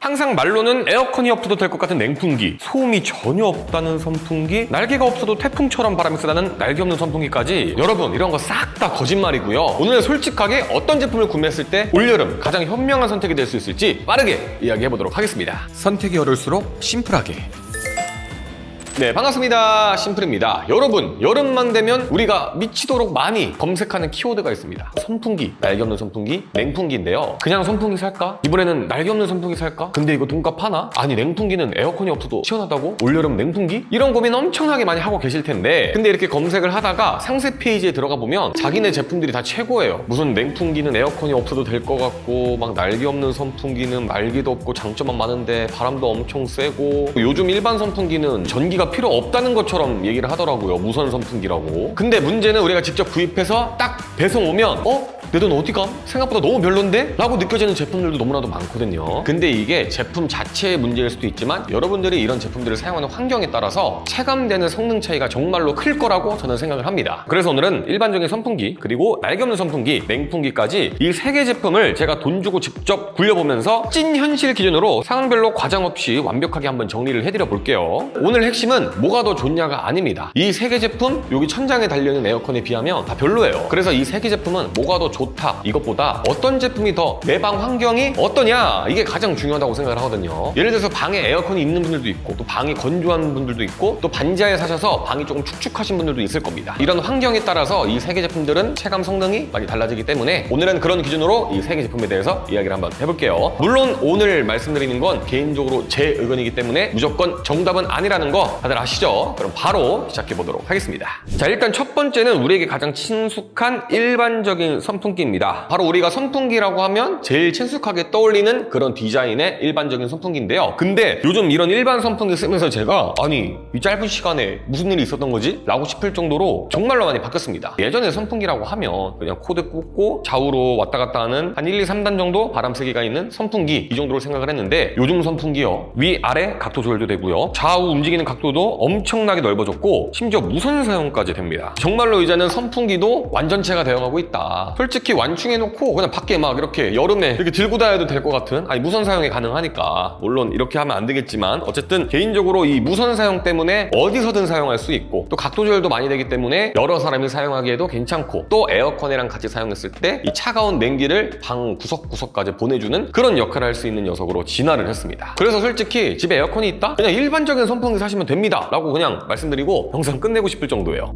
항상 말로는 에어컨이 없어도 될 것 같은 냉풍기, 소음이 전혀 없다는 선풍기, 날개가 없어도 태풍처럼 바람이 쓰다는 날개 없는 선풍기까지, 여러분 이런 거 싹 다 거짓말이고요. 오늘 솔직하게 어떤 제품을 구매했을 때 올여름 가장 현명한 선택이 될 수 있을지 빠르게 이야기해보도록 하겠습니다. 선택이 어려울수록 심플하게. 네, 반갑습니다. 심플입니다. 여러분, 여름만 되면 우리가 미치도록 많이 검색하는 키워드가 있습니다. 선풍기, 날개 없는 선풍기, 냉풍기인데요. 그냥 선풍기 살까? 이번에는 날개 없는 선풍기 살까? 근데 이거 돈값 하나? 아니, 냉풍기는 에어컨이 없어도 시원하다고? 올여름 냉풍기? 이런 고민 엄청나게 많이 하고 계실 텐데, 근데 이렇게 검색을 하다가 상세 페이지에 들어가 보면 자기네 제품들이 다 최고예요. 무슨 냉풍기는 에어컨이 없어도 될 것 같고, 막 날개 없는 선풍기는 날개도 없고 장점만 많은데 바람도 엄청 세고, 요즘 일반 선풍기는 전기가 필요 없다는 것처럼 얘기를 하더라고요. 무선 선풍기라고. 근데 문제는 우리가 직접 구입해서 딱 배송 오면 내 돈 어디가? 생각보다 너무 별론데? 라고 느껴지는 제품들도 너무나도 많거든요. 근데 이게 제품 자체의 문제일 수도 있지만 여러분들이 이런 제품들을 사용하는 환경에 따라서 체감되는 성능 차이가 정말로 클 거라고 저는 생각을 합니다. 그래서 오늘은 일반적인 선풍기, 그리고 날개 없는 선풍기, 냉풍기까지 이 세 개 제품을 제가 돈 주고 직접 굴려보면서 찐 현실 기준으로 상황별로 과장 없이 완벽하게 한번 정리를 해드려 볼게요. 오늘 핵심은 뭐가 더 좋냐가 아닙니다. 이 세 개 제품 여기 천장에 달려있는 에어컨에 비하면 다 별로예요. 그래서 이 세 개 제품은 뭐가 더 좋다 이것보다 어떤 제품이 더 내 방 환경이 어떠냐, 이게 가장 중요하다고 생각을 하거든요. 예를 들어서 방에 에어컨이 있는 분들도 있고, 또 방이 건조한 분들도 있고, 또 반지하에 사셔서 방이 조금 축축하신 분들도 있을 겁니다. 이런 환경에 따라서 이 세 개 제품들은 체감 성능이 많이 달라지기 때문에 오늘은 그런 기준으로 이 세 개 제품에 대해서 이야기를 한번 해볼게요. 물론 오늘 말씀드리는 건 개인적으로 제 의견이기 때문에 무조건 정답은 아니라는 거 다들 아시죠? 그럼 바로 시작해 보도록 하겠습니다. 자, 일단 첫 번째는 우리에게 가장 친숙한 일반적인 선풍기입니다. 바로 우리가 선풍기라고 하면 제일 친숙하게 떠올리는 그런 디자인의 일반적인 선풍기인데요. 근데 요즘 이런 일반 선풍기 쓰면서 제가 아니, 이 짧은 시간에 무슨 일이 있었던 거지? 라고 싶을 정도로 정말로 많이 바뀌었습니다. 예전에 선풍기라고 하면 그냥 코드 꽂고 좌우로 왔다 갔다 하는 한 1, 2, 3단 정도 바람 세기가 있는 선풍기, 이 정도로 생각을 했는데 요즘 선풍기요, 위아래 각도 조절도 되고요, 좌우 움직이는 각도도 엄청나게 넓어졌고 심지어 무선 사용까지 됩니다. 정말로 이제는 선풍기도 완전체가 되어가고 있다. 솔직히 완충해놓고 그냥 밖에 막 이렇게 여름에 이렇게 들고 다녀도 될 것 같은, 아니 무선 사용이 가능하니까 물론 이렇게 하면 안 되겠지만 어쨌든 개인적으로 이 무선 사용 때문에 어디서든 사용할 수 있고, 또 각도 조절도 많이 되기 때문에 여러 사람이 사용하기에도 괜찮고, 또 에어컨이랑 같이 사용했을 때 이 차가운 냉기를 방 구석구석까지 보내주는 그런 역할을 할 수 있는 녀석으로 진화를 했습니다. 그래서 솔직히 집에 에어컨이 있다? 그냥 일반적인 선풍기 사시면 됩니다 라고 그냥 말씀드리고 영상 끝내고 싶을 정도예요.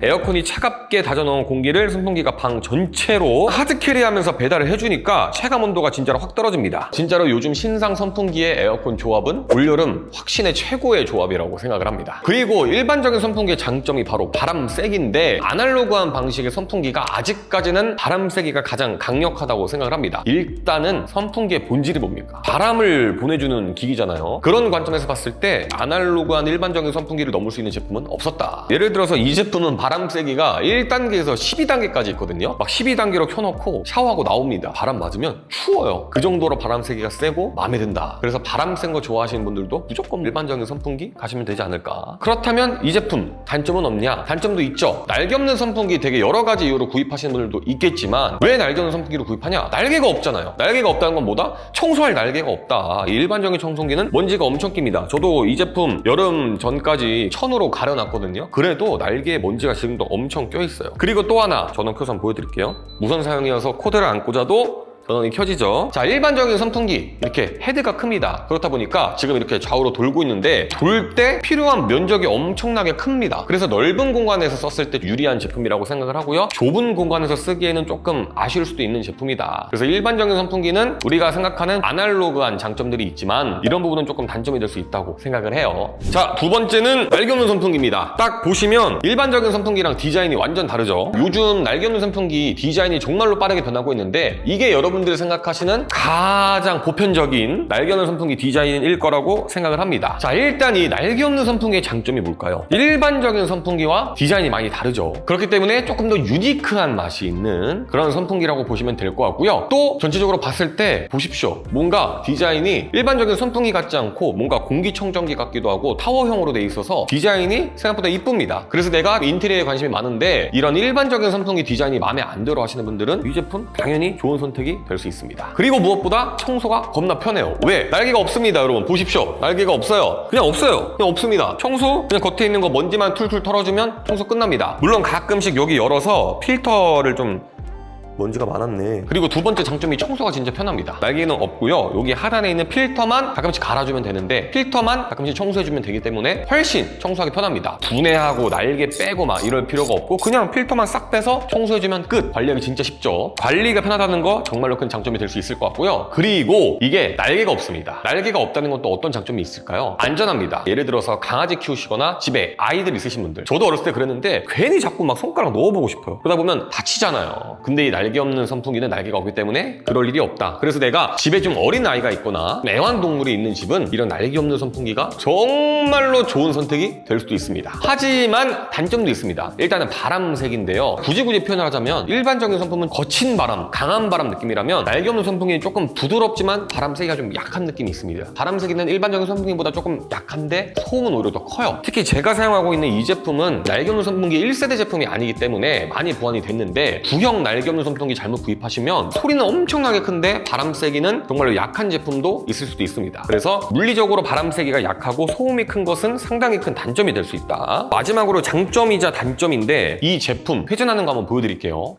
에어컨이 차갑게 다져놓은 공기를 선풍기가 방 전체로 하드캐리하면서 배달을 해주니까 체감 온도가 진짜로 확 떨어집니다. 진짜로 요즘 신상 선풍기의 에어컨 조합은 올여름 확신의 최고의 조합이라고 생각을 합니다. 그리고 일반적인 선풍기의 장점이 바로 바람 세기인데, 아날로그한 방식의 선풍기가 아직까지는 바람 세기가 가장 강력하다고 생각을 합니다. 일단은 선풍기의 본질이 뭡니까? 바람을 보내주는 기기잖아요. 그런 관점에서 봤을 때 아날로그한 일반적인 선풍기를 넘을 수 있는 제품은 없었다. 예를 들어서 이 제품은 바람 세기가 1단계에서 12단계까지 있거든요. 막 12단계로 켜놓고 샤워하고 나옵니다. 바람 맞으면 추워요. 그 정도로 바람 세기가 세고 마음에 든다. 그래서 바람 센 거 좋아하시는 분들도 무조건 일반적인 선풍기 가시면 되지 않을까. 그렇다면 이 제품 단점은 없냐? 단점도 있죠. 날개 없는 선풍기 되게 여러 가지 이유로 구입하시는 분들도 있겠지만 왜 날개 없는 선풍기를 구입하냐? 날개가 없잖아요. 날개가 없다는 건 뭐다? 청소할 날개가 없다. 이 일반적인 청소기는 먼지가 엄청 낍니다. 저도 이 제품 여름 전까지 천으로 가려놨거든요. 그래도 날개에 먼지가 지금도 엄청 껴있어요. 그리고 또 하나 전원 켜서 한번 보여드릴게요. 무선 사용이어서 코드를 안 꽂아도 전원이 켜지죠. 자, 일반적인 선풍기 이렇게 헤드가 큽니다. 그렇다 보니까 지금 이렇게 좌우로 돌고 있는데 돌 때 필요한 면적이 엄청나게 큽니다. 그래서 넓은 공간에서 썼을 때 유리한 제품이라고 생각을 하고요, 좁은 공간에서 쓰기에는 조금 아쉬울 수도 있는 제품이다. 그래서 일반적인 선풍기는 우리가 생각하는 아날로그한 장점들이 있지만 이런 부분은 조금 단점이 될 수 있다고 생각을 해요. 자, 두 번째는 날개 없는 선풍기입니다. 딱 보시면 일반적인 선풍기랑 디자인이 완전 다르죠. 요즘 날개 없는 선풍기 디자인이 정말로 빠르게 변하고 있는데 이게 여러분들이 생각하시는 가장 보편적인 날개 없는 선풍기 디자인일 거라고 생각을 합니다. 자, 일단 이 날개 없는 선풍기의 장점이 뭘까요? 일반적인 선풍기와 디자인이 많이 다르죠. 그렇기 때문에 조금 더 유니크한 맛이 있는 그런 선풍기라고 보시면 될 것 같고요. 또 전체적으로 봤을 때 보십시오. 뭔가 디자인이 일반적인 선풍기 같지 않고 뭔가 공기청정기 같기도 하고 타워형으로 돼 있어서 디자인이 생각보다 이쁩니다. 그래서 내가 인테리어에 관심이 많은데 이런 일반적인 선풍기 디자인이 마음에 안 들어 하시는 분들은 이 제품 당연히 좋은 선택이 될 수 있습니다. 그리고 무엇보다 청소가 겁나 편해요. 왜? 날개가 없습니다. 여러분 보십시오. 날개가 없어요. 그냥 없어요. 그냥 없습니다. 청소 그냥 겉에 있는 거 먼지만 툴툴 털어주면 청소 끝납니다. 물론 가끔씩 여기 열어서 필터를 좀 먼지가 많았네. 그리고 두 번째 장점이 청소가 진짜 편합니다. 날개는 없고요. 여기 하단에 있는 필터만 가끔씩 갈아주면 되는데 필터만 가끔씩 청소해주면 되기 때문에 훨씬 청소하기 편합니다. 분해하고 날개 빼고 막 이럴 필요가 없고 그냥 필터만 싹 빼서 청소해주면 끝. 관리하기 진짜 쉽죠. 관리가 편하다는 거 정말로 큰 장점이 될 수 있을 것 같고요. 그리고 이게 날개가 없습니다. 날개가 없다는 건 또 어떤 장점이 있을까요? 안전합니다. 예를 들어서 강아지 키우시거나 집에 아이들 있으신 분들, 저도 어렸을 때 그랬는데 괜히 자꾸 막 손가락 넣어보고 싶어요. 그러다 보면 다치잖아요. 근데 이 날개 없는 선풍기는 날개가 없기 때문에 그럴 일이 없다. 그래서 내가 집에 좀 어린 아이가 있거나 애완동물이 있는 집은 이런 날개 없는 선풍기가 정말로 좋은 선택이 될 수도 있습니다. 하지만 단점도 있습니다. 일단은 바람색인데요. 굳이 표현을 하자면 일반적인 선풍은 거친 바람, 강한 바람 느낌이라면 날개 없는 선풍기는 조금 부드럽지만 바람세기가 좀 약한 느낌이 있습니다. 바람세기는 일반적인 선풍기보다 조금 약한데 소음은 오히려 더 커요. 특히 제가 사용하고 있는 이 제품은 날개 없는 선풍기 1세대 제품이 아니기 때문에 많이 보완이 됐는데 구형 날개 없는 선풍기 잘못 구입하시면 소리는 엄청나게 큰데 바람세기는 정말로 약한 제품도 있을 수도 있습니다. 그래서 물리적으로 바람세기가 약하고 소음이 큰 것은 상당히 큰 단점이 될 수 있다. 마지막으로 장점이자 단점인데 이 제품 회전하는 거 한번 보여드릴게요.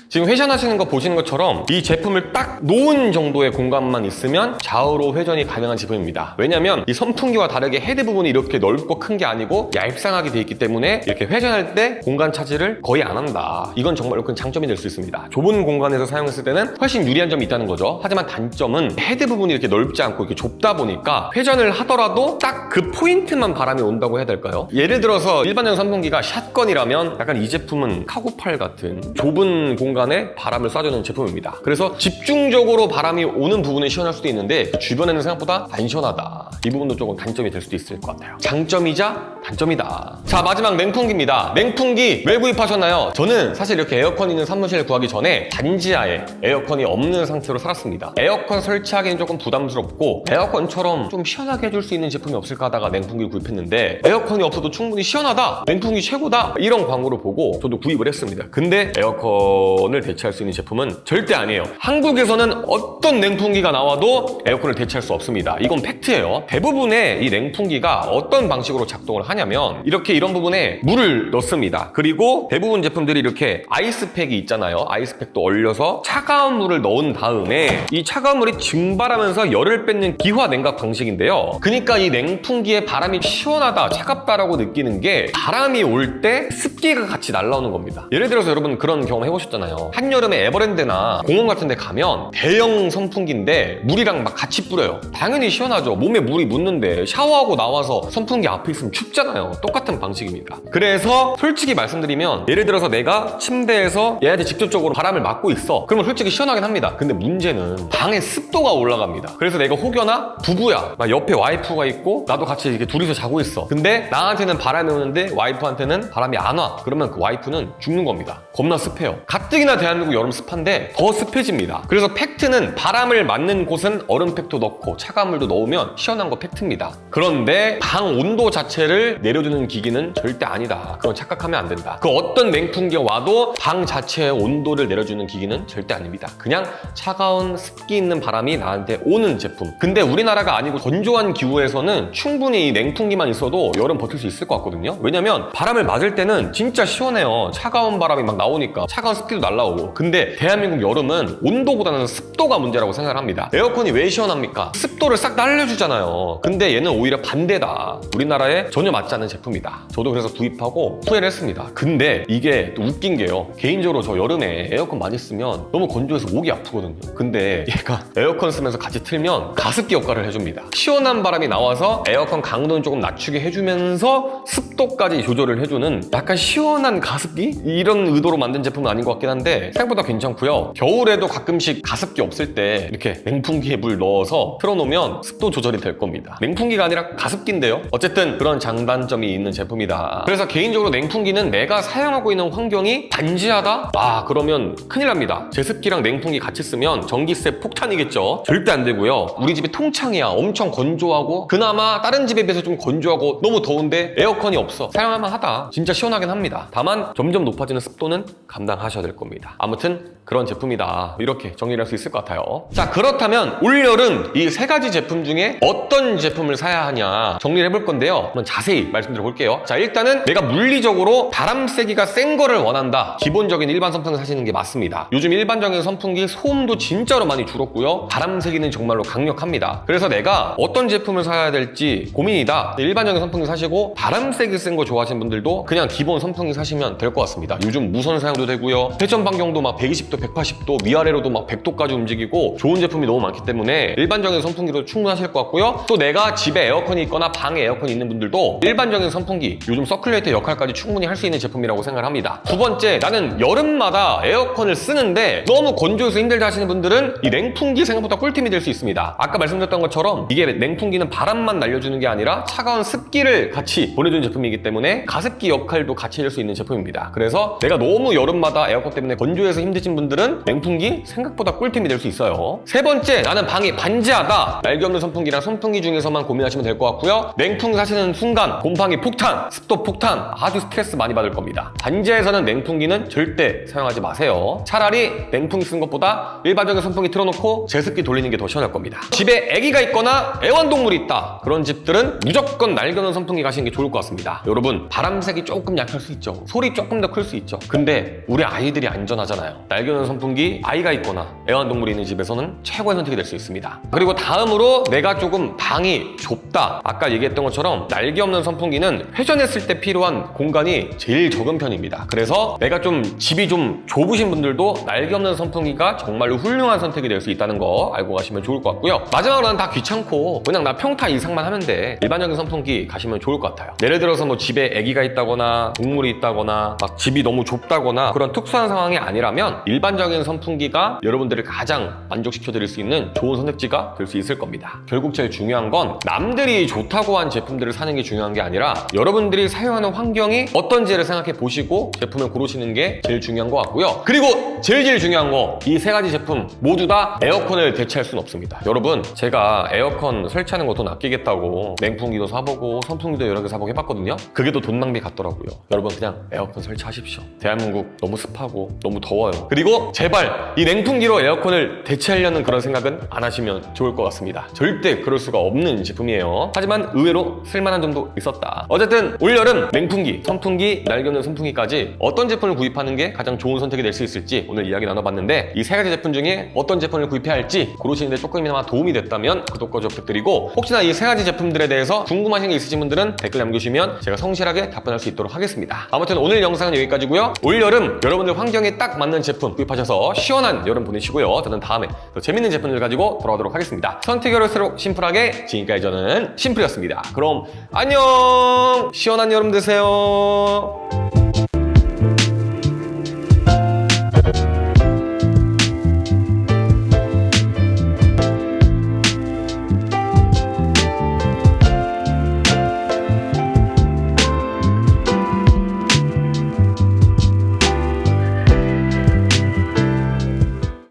지금 회전하시는 거 보시는 것처럼 이 제품을 딱 놓은 정도의 공간만 있으면 좌우로 회전이 가능한 제품입니다. 왜냐면 이 선풍기와 다르게 헤드 부분이 이렇게 넓고 큰 게 아니고 얄쌍하게 돼 있기 때문에 이렇게 회전할 때 공간 차지를 거의 안 한다. 이건 정말로 큰 장점이 될 수 있습니다. 좁은 공간에서 사용했을 때는 훨씬 유리한 점이 있다는 거죠. 하지만 단점은 헤드 부분이 이렇게 넓지 않고 이렇게 좁다 보니까 회전을 하더라도 딱 그 포인트만 바람이 온다고 해야 될까요? 예를 들어서 일반적인 선풍기가 샷건이라면 약간 이 제품은 카고팔 같은 좁은 공간에 바람을 쏴주는 제품입니다. 그래서 집중적으로 바람이 오는 부분은 시원할 수도 있는데 주변에는 생각보다 안 시원하다. 이 부분도 조금 단점이 될 수도 있을 것 같아요. 장점이자 단점이다. 자, 마지막 냉풍기입니다. 냉풍기 왜 구입하셨나요? 저는 사실 이렇게 에어컨 있는 사무실을 구하기 전에 단지하에 에어컨이 없는 상태로 살았습니다. 에어컨 설치하기는 조금 부담스럽고 에어컨처럼 좀 시원하게 해줄 수 있는 제품이 없을까 하다가 냉풍기를 구입했는데 에어컨이 없어도 충분히 시원하다, 냉풍기 최고다, 이런 광고를 보고 저도 구입을 했습니다. 근데 에어컨을 대체할 수 있는 제품은 절대 아니에요. 한국에서는 어떤 냉풍기가 나와도 에어컨을 대체할 수 없습니다. 이건 팩트예요. 대부분의 이 냉풍기가 어떤 방식으로 작동을 하냐면 이렇게 이런 부분에 물을 넣습니다. 그리고 대부분 제품들이 이렇게 아이스팩이 있잖아요. 아이스팩도 얼려서 차가운 물을 넣은 다음에 이 차가운 물이 증발하면서 열을 뺏는 기화 냉각 방식인데요. 그러니까 이 냉풍기에 바람이 시원하다, 차갑다라고 느끼는 게 바람이 올 때 습기가 같이 날라오는 겁니다. 예를 들어서 여러분 그런 경험 해보셨잖아요. 한여름에 에버랜드나 공원 같은 데 가면 대형 선풍기인데 물이랑 막 같이 뿌려요. 당연히 시원하죠. 몸에 물이 묻는데 샤워하고 나와서 선풍기 앞에 있으면 춥잖아요. 똑같은 방식입니다. 그래서 솔직히 말씀드리면 예를 들어서 내가 침대에서 얘한테 직접적으로 바람을 맞고 있어. 그러면 솔직히 시원하긴 합니다. 근데 문제는 방에 습도가 올라갑니다. 그래서 내가 혹여나 부부야, 막 옆에 와이프가 있고 나도 같이 이렇게 둘이서 자고 있어. 근데 나한테는 바람이 오는데 와이프한테는 바람이 안 와. 그러면 그 와이프는 죽는 겁니다. 겁나 습해요. 가뜩이나 대한민국 여름 습한데 더 습해집니다. 그래서 팩트는 바람을 맞는 곳은 얼음팩도 넣고 차가운 물도 넣으면 시원한 거 팩트입니다. 그런데 방 온도 자체를 내려주는 기기는 절대 아니다. 그건 착각하면 안 된다. 그 어떤 냉풍기가 와도 방 자체의 온도를 내려주는 기기는 절대 아닙니다. 그냥 차가운 습기 있는 바람이 나한테 오는 제품. 근데 우리나라가 아니고 건조한 기후에서는 충분히 이 냉풍기만 있어도 여름 버틸 수 있을 것 같거든요. 왜냐면 바람을 맞을 때는 진짜 시원해요. 차가운 바람이 막 나오니까 차가운 습기도 날라오고. 근데 대한민국 여름은 온도보다는 습도가 문제라고 생각을 합니다. 에어컨이 왜 시원합니까? 습도를 싹 날려주잖아요. 근데 얘는 오히려 반대다. 우리나라에 전혀 맞지 않는 제품이다. 저도 그래서 구입하고 후회를 했습니다. 근데 이게 또 웃긴 게요. 개인적으로 저 여름에 에어컨 많이 쓰면 너무 건조해서 목이 아프거든요. 근데 얘가 에어컨 쓰면서 같이 틀면 가습기 역할을 해줍니다. 시원한 바람이 나와서 에어컨 강도는 조금 낮추게 해주면서 습도까지 조절을 해주는 약간 시원한 가습기? 이런 의도로 만든 제품은 아닌 것 같긴 한데 생각보다 괜찮고요. 겨울에도 가끔씩 가습기 없을 때 이렇게 냉풍기에 물 넣어서 틀어놓으면 습도 조절이 될 겁니다. 겁니다. 냉풍기가 아니라 가습기인데요. 어쨌든 그런 장단점이 있는 제품이다. 그래서 개인적으로 냉풍기는 내가 사용하고 있는 환경이 단지하다? 그러면 큰일 납니다. 제습기랑 냉풍기 같이 쓰면 전기세 폭탄이겠죠. 절대 안 되고요. 우리 집이 통창이야. 엄청 건조하고 그나마 다른 집에 비해서 좀 건조하고 너무 더운데 에어컨이 없어. 사용할만 하다. 진짜 시원하긴 합니다. 다만 점점 높아지는 습도는 감당하셔야 될 겁니다. 아무튼 그런 제품이다. 이렇게 정리를 할 수 있을 것 같아요. 자, 그렇다면 올여름 이 세 가지 제품 중에 어떤 제품을 사야 하냐 정리를 해볼 건데요. 한번 자세히 말씀드려 볼게요. 자, 일단은 내가 물리적으로 바람 세기가 센 거를 원한다. 기본적인 일반 선풍기 사시는 게 맞습니다. 요즘 일반적인 선풍기 소음도 진짜로 많이 줄었고요. 바람 세기는 정말로 강력합니다. 그래서 내가 어떤 제품을 사야 될지 고민이다. 일반적인 선풍기 사시고 바람 세기 센 거 좋아하시는 분들도 그냥 기본 선풍기 사시면 될 것 같습니다. 요즘 무선 사용도 되고요. 회전 반경도 막 120도, 180도, 위아래로도 막 100도까지 움직이고 좋은 제품이 너무 많기 때문에 일반적인 선풍기도 충분하실 것 같고요. 또 내가 집에 에어컨이 있거나 방에 에어컨이 있는 분들도 일반적인 선풍기, 요즘 서큘레이터 역할까지 충분히 할 수 있는 제품이라고 생각을 합니다. 두 번째, 나는 여름마다 에어컨을 쓰는데 너무 건조해서 힘들다 하시는 분들은 이 냉풍기 생각보다 꿀템이 될 수 있습니다. 아까 말씀드렸던 것처럼 이게 냉풍기는 바람만 날려주는 게 아니라 차가운 습기를 같이 보내주는 제품이기 때문에 가습기 역할도 같이 할 수 있는 제품입니다. 그래서 내가 너무 여름마다 에어컨 때문에 건조해서 힘드신 분들은 냉풍기 생각보다 꿀템이 될 수 있어요. 세 번째, 나는 방이 반지하다. 날개 없는 선풍기랑 선풍기 중에서만 고민하시면 될 것 같고요. 냉풍기 사시는 순간 곰팡이 폭탄, 습도 폭탄, 아주 스트레스 많이 받을 겁니다. 반지하에서는 냉풍기는 절대 사용하지 마세요. 차라리 냉풍기 쓰는 것보다 일반적인 선풍기 틀어놓고 제습기 돌리는 게 더 시원할 겁니다. 집에 아기가 있거나 애완동물이 있다. 그런 집들은 무조건 날개 없는 선풍기 가시는 게 좋을 것 같습니다. 여러분, 바람색이 조금 약할 수 있죠. 소리 조금 더 클 수 있죠. 근데 우리 아이들이 안전하잖아요. 날개 없는 선풍기, 아이가 있거나 애완동물이 있는 집에서는 최고의 선택이 될 수 있습니다. 그리고 다음으로 내가 조금 방이 좁다. 아까 얘기했던 것처럼 날개 없는 선풍기는 회전했을 때 필요한 공간이 제일 적은 편입니다. 그래서 내가 좀 집이 좀 좁으신 분들도 날개 없는 선풍기가 정말로 훌륭한 선택이 될 수 있다는 거 알고 가시면 좋을 것 같고요. 마지막으로는 다 귀찮고 그냥 나 평타 이상만 하면 돼. 일반적인 선풍기 가시면 좋을 것 같아요. 예를 들어서 뭐 집에 아기가 있다거나 동물이 있다거나 막 집이 너무 좁다거나 그런 특수한 상황이 아니라면 일반적인 선풍기가 여러분들을 가장 만족시켜 드릴 수 있는 좋은 선택지가 될 수 있을 겁니다. 결국 제일 중요한 건 남들이 좋다고 한 제품들을 사는 게 중요한 게 아니라 여러분들이 사용하는 환경이 어떤지를 생각해 보시고 제품을 고르시는 게 제일 중요한 것 같고요. 그리고 제일 중요한 거, 이 세 가지 제품 모두 다 에어컨을 대체할 수는 없습니다. 여러분, 제가 에어컨 설치하는 거 돈 아끼겠다고 냉풍기도 사보고 선풍기도 여러 개 사보고 해봤거든요. 그게 또 돈 낭비 같더라고요. 여러분, 그냥 에어컨 설치하십시오. 대한민국 너무 습하고 너무 더워요. 그리고 제발 이 냉풍기로 에어컨을 대체하려는 그런 생각은 안 하시면 좋을 것 같습니다. 절대 그럴 수가 없는 제품이에요. 하지만 의외로 쓸만한 점도 있었다. 어쨌든 올여름 냉풍기, 선풍기, 날개 없는 선풍기까지 어떤 제품을 구입하는 게 가장 좋은 선택이 될 수 있을지 오늘 이야기 나눠봤는데, 이 세 가지 제품 중에 어떤 제품을 구입해야 할지 고르시는데 조금이나마 도움이 됐다면 구독과 좋아요 부탁드리고, 혹시나 이 세 가지 제품들에 대해서 궁금하신 게 있으신 분들은 댓글 남겨주시면 제가 성실하게 답변할 수 있도록 하겠습니다. 아무튼 오늘 영상은 여기까지고요. 올여름 여러분들 환경에 딱 맞는 제품 구입하셔서 시원한 여름 보내시고요. 저는 다음에 더 재밌는 제품들 가지고 돌아오도록 하겠습니다. 선택이 어려울수록 심플하게, 지금까지 저는 심플이었습니다. 그럼 안녕! 시원한 여름 되세요.